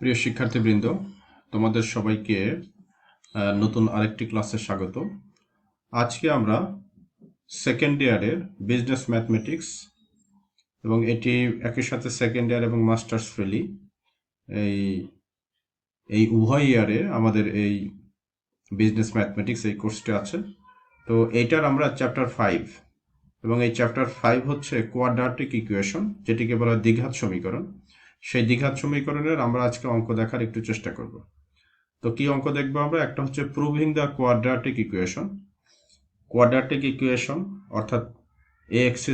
প্রিয় শিক্ষার্থীবৃন্দ, তোমাদের সবাইকে নতুন আরেকটি ক্লাসে স্বাগত। আজকে আমরা সেকেন্ড ইয়ারের বিজনেস ম্যাথমেটিক্স এবং এটি একই সাথে সেকেন্ড ইয়ার এবং মাস্টার্স ফেলি এই এই উভয় ইয়ারে আমাদের এই বিজনেস ম্যাথমেটিক্স এই কোর্সটি আছে। তো এইটার আমরা চ্যাপ্টার 5 এবং এই চ্যাপ্টার 5 হচ্ছে কোয়াড্রাটিক ইকুয়েশন, যেটিকে বলা হয় দ্বিঘাত সমীকরণ। সেই দ্বিঘাত সমীকরণের আমরা আজকে অঙ্ক দেখার একটু চেষ্টা করব। তো কি অঙ্ক দেখবো আমরা? একটা হচ্ছে প্রুভিং দ্য কোয়াড্রাটিক ইকুয়েশন। কোয়াড্রাটিক ইকুয়েশন অর্থাৎ ax²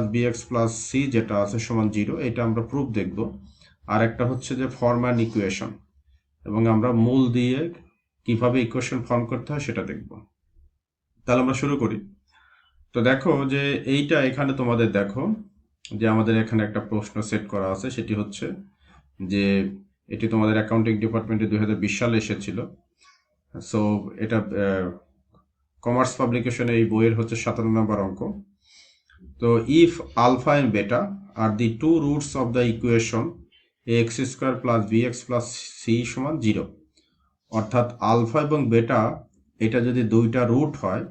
+ bx + c যেটা আছে সমান 0, এটা আমরা প্রুফ দেখব। আর একটা হচ্ছে যে ফর্ম অ্যান ইকুয়েশন, এবং আমরা মূল দিয়ে কিভাবে ইকুয়েশন ফর্ম করতে হয় সেটা দেখব। তাহলে আমরা শুরু করি। তো দেখো যে এইটা এখানে তোমাদের দেখো যে আমাদের এখানে একটা প্রশ্ন সেট করা আছে, সেটি হচ্ছে যে এটি তোমাদের অ্যাকাউন্টিং ডিপার্টমেন্টে 2020 সালে এসেছিল। সো এটা কমার্স পাবলিকেশনে এই বইয়ের হচ্ছে 17 নম্বর অঙ্ক। তো if alpha and beta are the two roots of the equation ax² + bx + c সমান 0, অর্থাৎ আলফা এবং বেটা এটা যদি দুইটা রুট হয়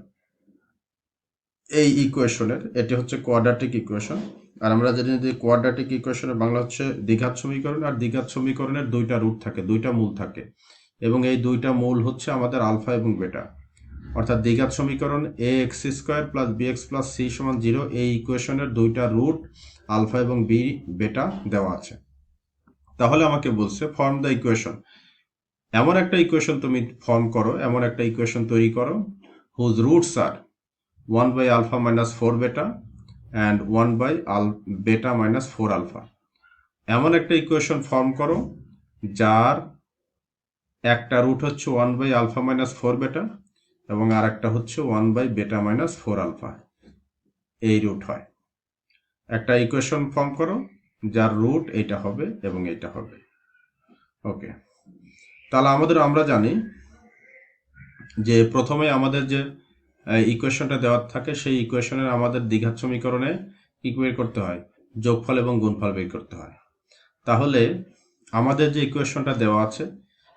এই ইকুয়েশনের, এটি হচ্ছে কোয়াড্রাটিক ইকুয়েশন। আর আমরা জানি যে কোয়াড্রাটিক ইকুয়েশনের বাংলা হচ্ছে দ্বিঘাত সমীকরণ, আর দ্বিঘাত সমীকরণের দুইটা রুট থাকে, দুইটা মূল থাকে, এবং এই দুইটা মূল হচ্ছে আমাদের আলফা এবং বেটা। অর্থাৎ দ্বিঘাত সমীকরণ ax² + bx + c সমান 0 এই ইকুয়েশনের দুইটা রুট আলফা এবং বি বেটা দেওয়া আছে। তাহলে আমাকে বলছে ফর্ম দ্য ইকুয়েশন। এমন একটা ইকুয়েশন তুমি ফর্ম করো, এমন একটা ইকুয়েশন তৈরি করো হুজ রুটস আর 1/α - 4 বেটা অ্যান্ড 1/β - 4 আলফা। এমন একটা ইকুয়েশন ফর্ম করো যার একটা রুট হচ্ছে 1/α - 4 বেটা এবং আর একটা হচ্ছে 1/β - 4 আলফা। এই রুট হয়। একটা ইকুয়েশন ফর্ম করো যার রুট এইটা হবে এবং এইটা হবে। ওকে, তাহলে আমরা জানি যে প্রথমে আমাদের যে ইকুয়েশনটা দেওয়া থাকে সেই ইকুয়েশনের আমাদের দ্বিঘাত সমীকরণে কি বের করতে হয়? যোগফল এবং গুণফল বের করতে হয়। তাহলে আমাদের যে ইকুয়েশনটা দেওয়া আছে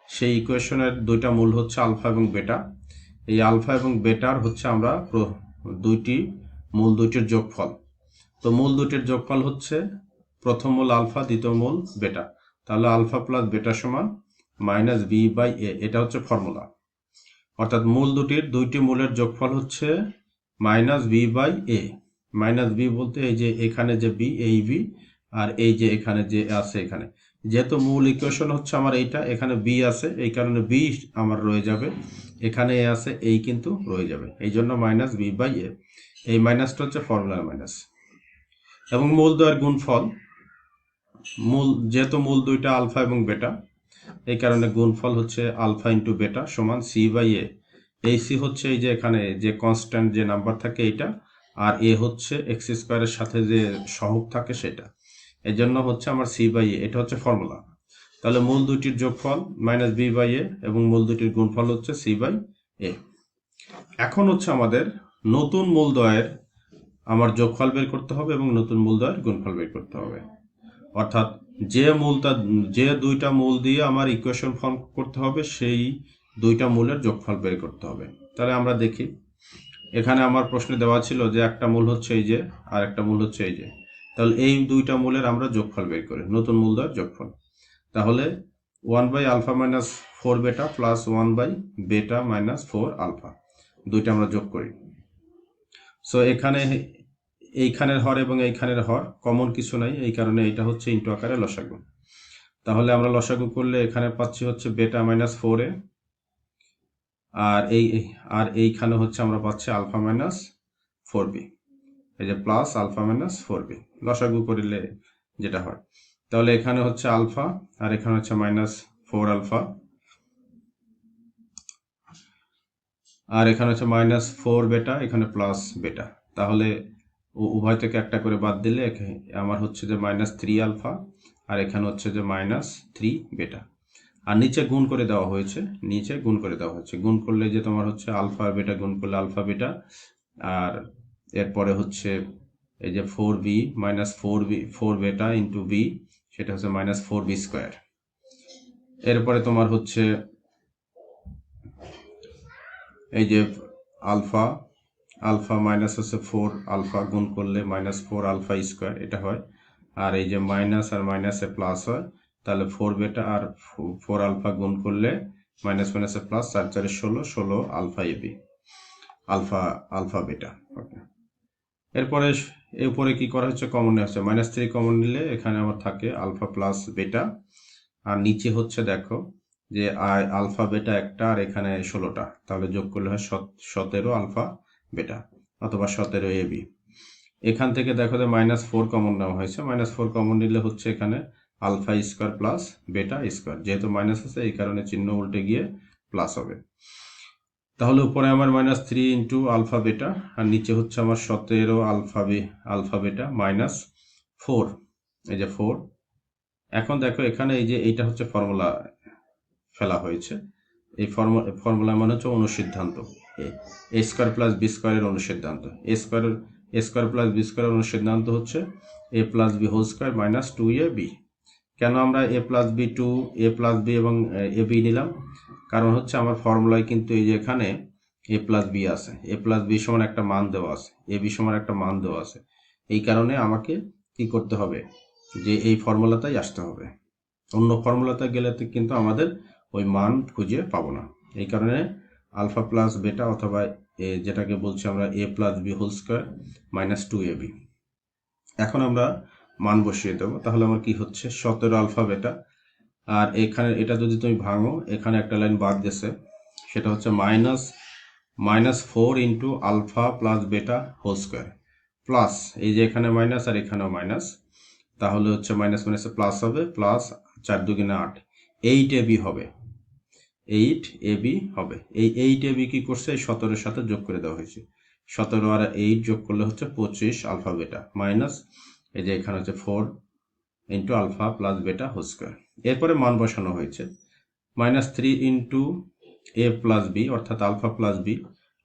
সেই ইকুয়েশনের দুইটা মূল হচ্ছে আলফা এবং বেটা। এই আলফা এবং বেটার হচ্ছে আমরা মূল দুইটির যোগফল। তো মূল দুইটির যোগফল হচ্ছে প্রথম মূল আলফা, দ্বিতীয় মূল বেটা। তাহলে আলফা প্লাস বেটা সমান -b/a, এটা হচ্ছে ফর্মুলা। অর্থাৎ মূল দুইটি মূলের যোগফল হচ্ছে -b/a। -b বলতে এই যে এখানে যে b, এই b, আর এই যে এখানে যে আছে, এখানে যেহেতু মূল ইকুয়েশন হচ্ছে আমার এইটা, এখানে b আছে, এই কারণে b আমার রয়ে যাবে, এখানে a আছে, এই কিন্তু রয়ে যাবে, এই জন্য -b/a। এই মাইনাসটা হচ্ছে ফর্মুলার মাইনাস। এবং মূল দ্বয়ের গুণফল, যেহেতু মূল দুইটা আলফা এবং বেটা, এই কারণে গুণফল হচ্ছে আলফা ইন্টু বেটা সমান c/a। এই c হচ্ছে এই যে এখানে যে কনস্ট্যান্ট যে নাম্বার থাকে এইটা, আর a হচ্ছে x² এর সাথে যে সহগ থাকে সেটা, এই জন্য হচ্ছে আমার c/a। এটা হচ্ছে ফর্মুলা। তাহলে মূল দুইটির যোগফল -b/a এবং মূল দুইটির গুণফল হচ্ছে c/a। এখন হচ্ছে আমাদের নতুন মূলদ্বয়ের আমার যোগফল বের করতে হবে এবং নতুন মূলদ্বয়ের গুণফল বের করতে হবে। অর্থাৎ যে দুইটা মূল দিয়ে আমার ইকুয়েশন ফর্ম করতে হবে সেই দুইটা মূলের যোগফল বের করতে হবে। তাহলে আমরা দেখি, এখানে আমার প্রশ্নে দেওয়া ছিল যে একটা মূল হচ্ছে এই যে, আর একটা মূল হচ্ছে এই যে। তাহলে এই দুইটা মূলের আমরা যোগফল বের করি, নতুন মূলদ্বয়ের যোগফল। তাহলে 1/α - 4 বেটা প্লাস 1/β - 4 আলফা, দুইটা আমরা যোগ করি। সো এখানে এইখানের হর এবং এইখানের হর কমন কিছু নাই, এই কারণে এটা হচ্ছে ইন্টু আকারে লসাগু। তাহলে আমরা লসাগু করলে এখানে পাচ্ছি হচ্ছে β - 4a, আর এইখানে হচ্ছে আমরা পাচ্ছি α - 4b, এই যে প্লাস α - 4b লসাগু করলে যেটা হয়। তাহলে এখানে হচ্ছে আলফা আর এখানে হচ্ছে -4 আলফা, আর এখানে হচ্ছে -4 বেটা, এখানে প্লাস বেটা। তাহলে উভয় থেকে একটা করে বাদ দিলে আমার হচ্ছে যে -3 আলফা, আর এখানে হচ্ছে যে -3 বেটা। আর নিচে গুণ করে দেওয়া হয়েছে, গুণ করলে যে তোমার হচ্ছে আলফা আর বেটা গুণ করলে আলফা বেটা, আর এরপরে হচ্ছে এই যে 4b - 4 বেটা ইন্টু b, সেটা হচ্ছে -4b²। এরপরে তোমার হচ্ছে এই যে আলফা আলফা মাইনাস হচ্ছে 4 আলফা গুণ করলে -4 আলফা স্কোয়ার এটা হয়, আর এই যে মাইনাস আর মাইনাসে প্লাস হয়, তাহলে 4 বেটা আর 4 আলফা গুণ করলে মাইনাস মাইনাসে plus, 4 4 16 16 alpha AB alpha alpha beta. Okay, এরপরে এর উপরে কি করা হচ্ছে, কমন নেওয়া হচ্ছে, -3 কমন নিলে এখানে আমার থাকে আলফা প্লাস বেটা, আর নিচে হচ্ছে দেখো যে আলফা বেটা একটা আর এখানে 16টা, তাহলে যোগ করলে হয় 17 আলফা বেটা অথবা 17 এবি। এখান থেকে দেখো যে -4 কমন নেওয়া হয়েছে, -4 কমন নিলে হচ্ছে এখানে alpha square plus beta square, যেহেতু মাইনাস আছে এই কারণে চিহ্ন উল্টে গিয়ে প্লাস হবে। তাহলে উপরে আমার -3 ইন্টু আলফা বেটা আর নিচে হচ্ছে আমার 17 আলফা বেটা -4, এই যে 4। এখন দেখো এখানে এই যে এইটা হচ্ছে ফর্মুলা ফেলা হয়েছে, এই ফর্মুলা মানে হচ্ছে অনুসিদ্ধান্ত, এ স্কোয়ার প্লাস বি স্কোয়ারের অনুসিদ্ধান্ত। এ স্কোয়ার প্লাস বি স্কোয়ারের অনুসিদ্ধান্ত হচ্ছে A plus B whole square minus 2ab। কেন আমরা A plus B A plus B এবং এ বি নিলাম, কারণ হচ্ছে আমার ফর্মুলায় কিন্তু এই যে এখানে এ প্লাস বি আছে, এ প্লাস বি সমান একটা মান দেওয়া আছে, এ বি সমান একটা মান দেওয়া আছে, এই কারণে আমাকে কি করতে হবে, যে এই ফর্মুলাটাই আসতে হবে। অন্য ফর্মুলাতে গেলে কিন্তু আমাদের ওই মান খুঁজে পাবো না, এই কারণে আলফা প্লাস বেটা অথবা যেটাকে বলছি আমরা A plus B whole square minus 2ab। এখন আমরা মান বসিয়ে দেবো, তাহলে আমার কি হচ্ছে 17 আলফা বেটা, আর এখানে এটা যদি তুমি ভাঙো এখানে একটা লাইন বাদ গেছে, সেটা হচ্ছে -4 into alpha plus beta whole square plus এই যে এখানে মাইনাস আর এখানেও মাইনাস, তাহলে হচ্ছে মাইনাস মাইনাসে প্লাস হবে, প্লাস 4 2 8 8ab হবে, 8ab হবে। এই 8ab কি করছে, এই 17-এর সাথে যোগ করে দেওয়া হয়েছে, 17 আর 8 যোগ করলে হচ্ছে 25 আলফা বেটা মাইনাস এই যে এখানে হচ্ছে 4 into alpha plus beta whole square. এরপরে মান বসানো হয়েছে -3 ইন্টু এ প্লাস বি অর্থাৎ alpha plus B,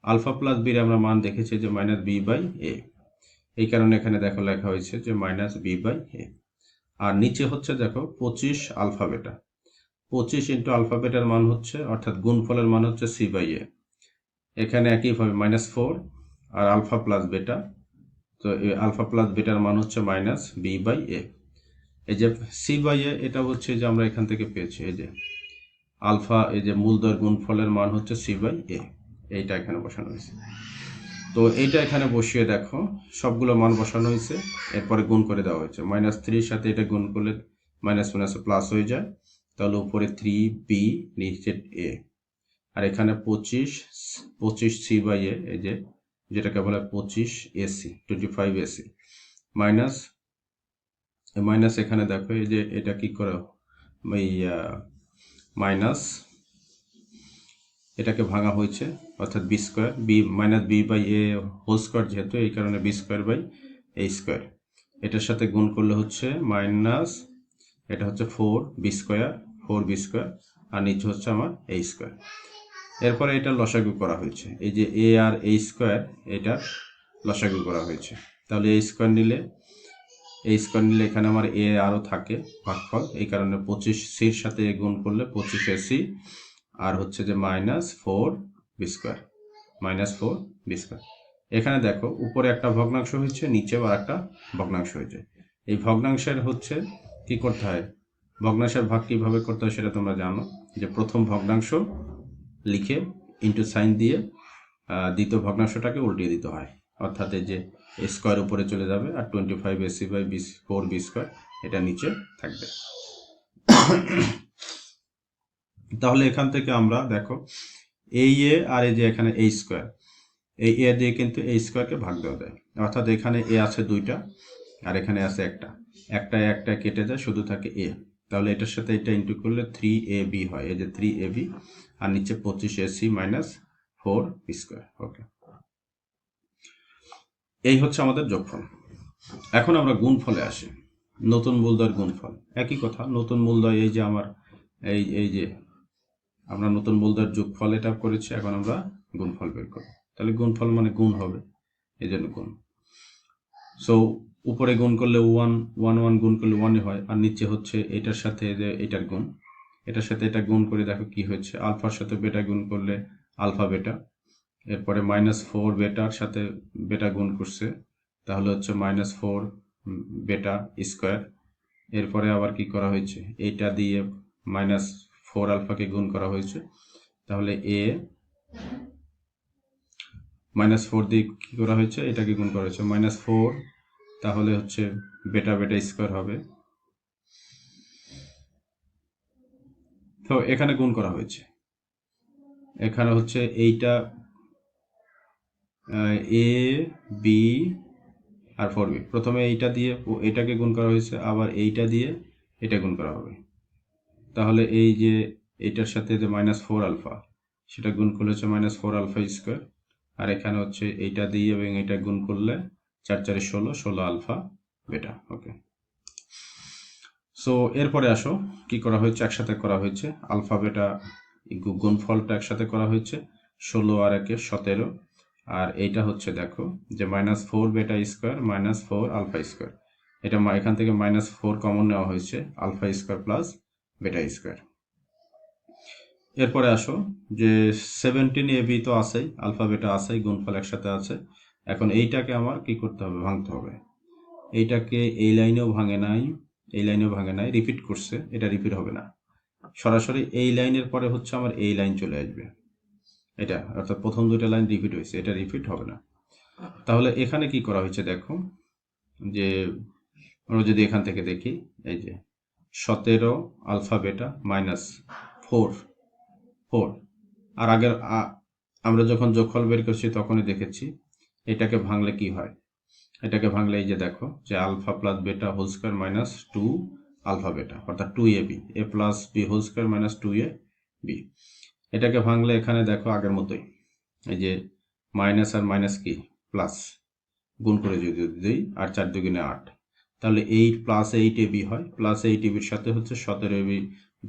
alpha plus বির আমরা মান দেখেছি যে -b/a, এই কারণে এখানে দেখো লেখা হয়েছে যে -b/a। আর নিচে হচ্ছে দেখো 25 আলফা বেটা, 25 ইন্টু আলফা বেটার মান হচ্ছে অর্থাৎ গুণফলের মান হচ্ছে c/a, এখানে একইভাবে -4 আর আলফা প্লাস বেটা, তো এই আলফা প্লাস বেটার মান হচ্ছে -b/a। এই যে c/a এটা হচ্ছে যে আমরা এখান থেকে পেয়েছি, এই যে আলফা এই যে মূলদ্বয়ের গুণফলের মান হচ্ছে c/a, এইটা এখানে বসানো হয়েছে। তো এইটা এখানে বসিয়ে দেখো সবগুলো মান বসানো হয়েছে, এরপরে গুণ করে দেওয়া হয়েছে, -3 সাথে এটা গুণ করলে মাইনাস মাইনাসে প্লাস হয়ে যায়, তাহলে উপরে 3b নিচে a, আর এখানে 25 c/a, এই যে যেটাকে বলে 25 ac 25 ac মাইনাস মাইনাস এখানে দেখো এই যে এটা কি করে এই মাইনাস এটাকে ভাঙা হয়েছে অর্থাৎ B square b/a whole square, যেহেতু এই কারণে b/a স্কোয়ার, এটার সাথে গুণ করলে হচ্ছে মাইনাস এটা হচ্ছে 4b স্কোয়ার আর নিচে হচ্ছে আমার a স্কোয়ার। এরপরে এটা লসাগু করা হয়েছে, এই যে a আর a স্কোয়ার এটা লসাগু করা হয়েছে, তাহলে a স্কোয়ার নিলে এখানে আমার a আরও থাকে ভাগফল, এই কারণে 25c-র সাথে a গুণ করলে 25ac আর হচ্ছে যে -4b স্কোয়ার এখানে দেখো উপরে একটা ভগ্নাংশ হয়েছে, নিচেও আর একটা ভগ্নাংশ হয়েছে। এই ভগ্নাংশের হচ্ছে কি করতে হয়, ভগ্নাংশের ভাগ কিভাবে করতে হয় সেটা তোমরা জানো, যে প্রথম ভগ্নাংশ লিখে ইন্টু সাইন দিয়ে দ্বিতীয় ভগ্নাংশটাকে উল্টিয়ে দিতে হয়, অর্থাৎ এই যে স্কোয়ার উপরে চলে যাবে আর 25ac/4b স্কোয়ার এটা নিচে থাকবে। তাহলে এখান থেকে আমরা দেখো এই এ আর এই যে এখানে a স্কোয়ার, এই এ দিয়ে কিন্তু a স্কোয়ারকে ভাগ দেওয়া যায়, অর্থাৎ এখানে a আছে 2টা আর এখানে আছে একটা কেটে যায়, শুধু থাকে a, তাহলে এটার সাথে এটা ইন্টু করলে 3ab হয়, এই যে 3ab আর নিচে 25ac - 4b স্কোয়ার। ওকে, এই হচ্ছে আমাদের যোগফল। এখন আমরা গুণফলে আসি, নতুন মূলদ্বয়ের গুণফল একই কথা, নতুন মূলদ্বয় এই যে আমার এই যে আমরা নতুন মূলদ্বয়ের যোগফল এটা করেছি, এখন আমরা গুণফল বের করব, তাহলে গুণফল মানে গুণ হবে, এই জন্য গুণ। সো উপরে গুণ করলে 1 1 1 গুণ করলে 1 হয়, আর নিচে হচ্ছে এটার সাথে যে এটার গুণ, এটার সাথে এটা গুণ করে দেখো কি হচ্ছে, আলফার সাথে বেটা গুণ করলে আলফা বেটা, এরপরে -4 বেটার সাথে বেটা গুণ করছে, তাহলে হচ্ছে -4 বেটা স্কোয়ার। এরপরে আবার কি করা হয়েছে, এইটা দিয়ে -4 আলফাকে গুণ করা হয়েছে, তাহলে -4 দিয়ে কি করা হয়েছে, এটাকে গুণ করা হয়েছে -4, তাহলে হচ্ছে বেটা বেটা স্কোয়ার হবে। তো এখানে গুণ করা হয়েছে, এখানে হচ্ছে এইটা এ বি আর 4b, প্রথমে এইটা দিয়ে এটাকে গুণ করা হয়েছে, আবার এইটা দিয়ে এটা গুণ করা হবে, তাহলে এই যে এইটার সাথে যে -4 আলফা সেটা গুণ করলে হচ্ছে -4 আলফা স্কোয়ার, আর এখানে হচ্ছে এইটা দিয়ে এবং এটা গুণ করলে 4 4 16 আলফা বেটা। ওকে, সো এরপরে আসো কি করা হয়েছে, একসাথে করা হয়েছে আলফা বেটা গুণফলটা একসাথে করা হয়েছে, 16 আর 1 17, আর এইটা হচ্ছে দেখো যে -4 বেটা স্কোয়ার -4 আলফা স্কোয়ার, এটা এখান থেকে -4 কমন নেওয়া হয়েছে, alpha square plus beta square. এরপরে আসো যে 17ab তো আছেই, আলফা বেটা আছেই, গুণফল একসাথে আছে। এখন এইটাকে আমার কি করতে হবে, ভাঙতে হবে। এইটাকে এই লাইনেও ভাঙে নাই, এই লাইনেও ভাঙে নাই, রিপিট করছে, এটা রিপিট হবে না, সরাসরি এই লাইনের পরে হচ্ছে আমার এই লাইন চলে আসবে, এটা অর্থাৎ প্রথম দুইটা লাইন রিপিট হয়েছে, এটা রিপিট হবে না। তাহলে এখানে কি করা হয়েছে দেখো, যে আমরা যদি এখান থেকে দেখি, এই যে 17 আলফা বেটা -4, আর আগের আমরা যখন যোগফল বের করছি তখনই দেখেছি এটাকে ভাঙলে কি হয়, এটাকে ভাঙলে এই যে দেখো যে alpha plus beta whole square -2 alpha beta, অর্থাৎ 2ab, a plus B whole square -2ab। এটাকে ভাঙলে এখানে দেখো আগের মতোই, এই যে মাইনাস আর মাইনাস কি প্লাস, গুণ করে যদি দিই, আর 4 দুগুণে 8, তাহলে 8 প্লাস 8ab হয়, প্লাস 8ab সাথে হচ্ছে 17ab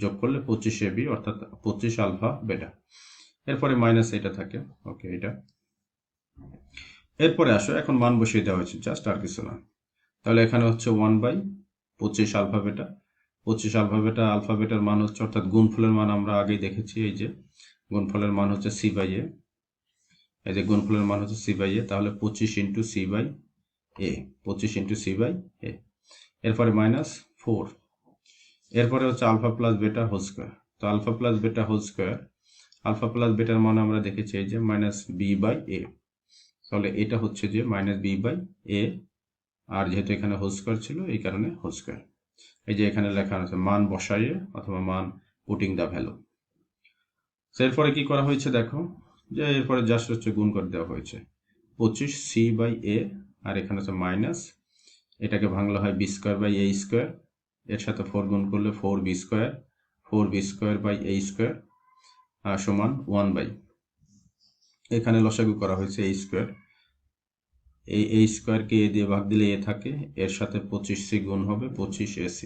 যোগ করলে 25ab, অর্থাৎ 25 আলফা বেটা। এরপরে মাইনাস এটা থাকে। ওকে, এটা এরপরে আসো, এখন মান বসিয়ে দেওয়া হয়েছে জাস্ট, আর কিছু না। তাহলে এখানে হচ্ছে 1/25 আলফা বেটা, 25 আলফা বেটা, আলফা বেটার মান হচ্ছে, অর্থাৎ গুণফলের মান আমরা আগেই দেখেছি, এই যে গুণফলের মান হচ্ছে c/a, এই যে গুণফলের মান হচ্ছে c/a, তাহলে 25 ইন্টু c/a, 25 ইন্টু c/a। এরপরে -4, এরপরে হচ্ছে alpha plus beta whole square, তো alpha plus beta whole square, alpha plus বেটার মান আমরা দেখেছি এই যে -b/a, তাহলে এটা হচ্ছে যে -b/a, আর যেহেতু এখানে হোল স্কোয়ার ছিল এই কারণে হোল স্কোয়ার। এই যে এখানে লেখা আছে মান বসাইয়ে অথবা মান পুটিং দ্য ভ্যালু। এরপরে কি করা হয়েছে দেখো, যে এরপরে জাস্ট হচ্ছে গুণ করে দেওয়া হয়েছে 25 c/a, আর এখানে হচ্ছে মাইনাস, এটাকে ভাঙলে হয় b²/a স্কোয়ার, এর সাথে 4 গুণ করলে 4b স্কোয়ার, 4b স্কোয়ার/a স্কোয়ার সমান 1/, এখানে লসাগু করা হয়েছে a স্কোয়ার, এই a স্কোয়ারকে a দিয়ে ভাগ দিলে a থাকে, এর সাথে 25c গুণ হবে 25ac,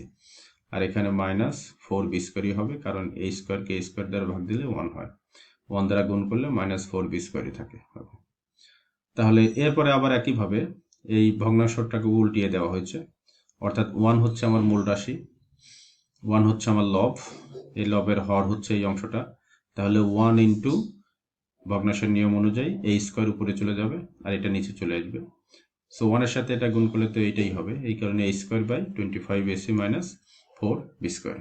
আর এখানে -4b স্কোয়ারই হবে, কারণ a স্কোয়ারকে a স্কোয়ার দ্বারা ভাগ দিলে 1 হয়, 1 দ্বারা গুণ করলে -4b স্কোয়ারই থাকে। তাহলে এরপরে আবার একইভাবে এই ভগ্নাংশটাকে উল্টিয়ে দেওয়া হয়েছে, অর্থাৎ 1 হচ্ছে আমার মূল রাশি, 1 হচ্ছে আমার লব, এই লবের হর হচ্ছে এই অংশটা, তাহলে 1 ইন্টু ভগ্নাংশের নিয়ম অনুযায়ী এই স্কোয়ার উপরে চলে যাবে আর এটা নিচে চলে আসবে, সো 1 এর সাথে এটা গুণ করলে তো এইটাই হবে, এই কারণে a²/25ac -4b স্কোয়ার।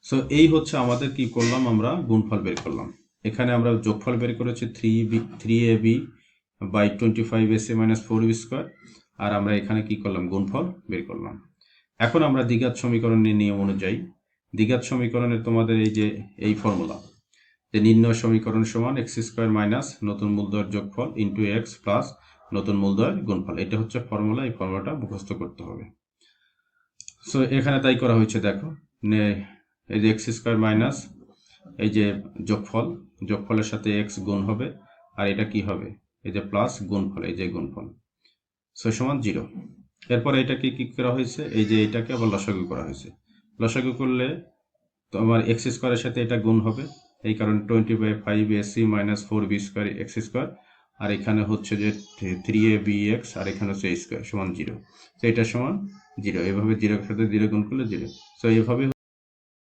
সো এই হচ্ছে আমাদের কি করলাম, আমরা গুণফল বের করলাম। এখানে আমরা যোগফল বের করেছি 3ab/25ac -4b স্কোয়ার, আর আমরা এখানে কি করলাম, গুণফল বের করলাম। এখন আমরা দ্বিঘাত সমীকরণের নিয়ম অনুযায়ী, দ্বিঘাত সমীকরণের তোমাদের এই যে এই ফর্মুলা, যে নির্ণয় সমীকরণ সমান x² মাইনাস নতুন মূলদ্বয়ের যোগফল ইন্টু x প্লাস নতুন মূলদ্বয়ের গুণফল, এটা হচ্ছে ফর্মুলা, এই ফর্মুলাটা মুখস্থ করতে হবে। সো এখানে তাই করা হয়েছে, দেখো এই যে x² মাইনাস এই যে যোগফল, যোগফলের সাথে x গুণ হবে, আর এটা কি হবে, এই যে প্লাস গুণফল, এই যে গুণফল, সো সমান 0। এরপরে এটাকে কি করা হয়েছে, এই যে এটাকে আবার লসাগু করা হয়েছে, লসাগু করলে তোমার x² এর সাথে এটা গুণ হবে, এই কারণে 20/5ac -4b স্কোয়ার x², আর এখানে হচ্ছে যে 3abx, আর এখানে হচ্ছে a² সমান 0, তো এটা সমান 0, এভাবে 0 এর সাথে 0 গুণ করলে 0, তো এভাবে